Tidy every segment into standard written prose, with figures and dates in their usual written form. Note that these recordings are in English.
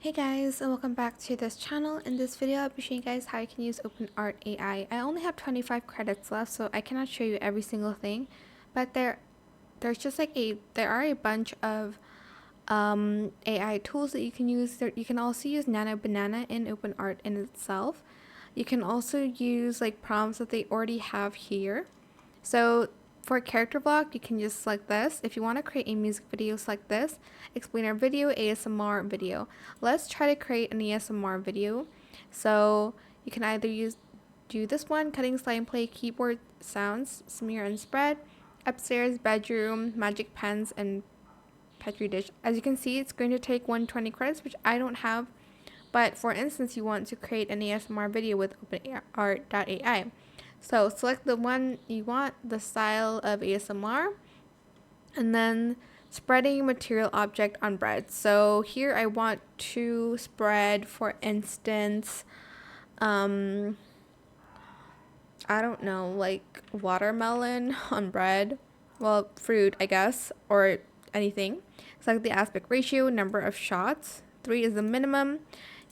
Hey guys, and welcome back to this channel. In this video, I'll be showing you guys how you can use OpenArt AI. I only have 25 credits left, so I cannot show you every single thing, but there's just like there are a bunch of AI tools that you can use. You can also use Nano Banana in OpenArt in itself. You can also use like prompts that they already have here. So for a character block, you can just select this. If you want to create a music video, select this. Explainer video, ASMR video. Let's try to create an ASMR video. So you can either do this one, cutting, slide, and play keyboard sounds, smear and spread, upstairs, bedroom, magic pens, and petri dish. As you can see, it's going to take 120 credits, which I don't have. But for instance, you want to create an ASMR video with OpenArt.ai. So select the one you want, the style of ASMR, and then spreading material object on bread. So here I want to spread, for instance, I don't know, like watermelon on bread. Well, fruit, I guess, or anything. Select the aspect ratio, number of shots. 3 is the minimum.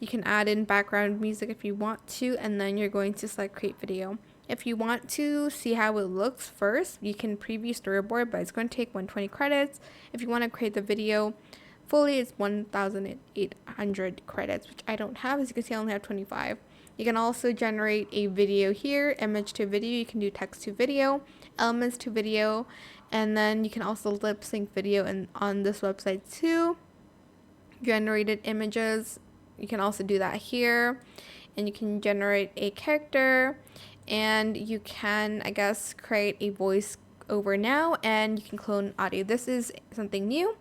You can add in background music if you want to, and then you're going to select create video. If you want to see how it looks first, you can preview storyboard, but it's going to take 120 credits. If you want to create the video fully, it's 1,800 credits, which I don't have. As you can see, I only have 25. You can also generate a video here, image to video. You can do text to video, elements to video, and then you can also lip sync video and on this website too. Generated images, you can also do that here, and you can generate a character, and you can, I guess, create a voice over now, and you can clone audio. This is something new.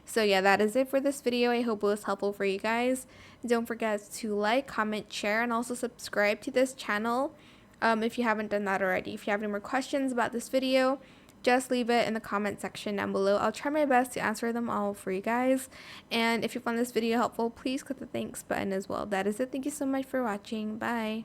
So yeah, that is it for this video. I hope it was helpful for you guys. Don't forget to like, comment, share, and also subscribe to this channel if you haven't done that already. If you have any more questions about this video, just leave it in the comment section down below. I'll try my best to answer them all for you guys. And if you found this video helpful, please click the thanks button as well. That is it. Thank you so much for watching. Bye.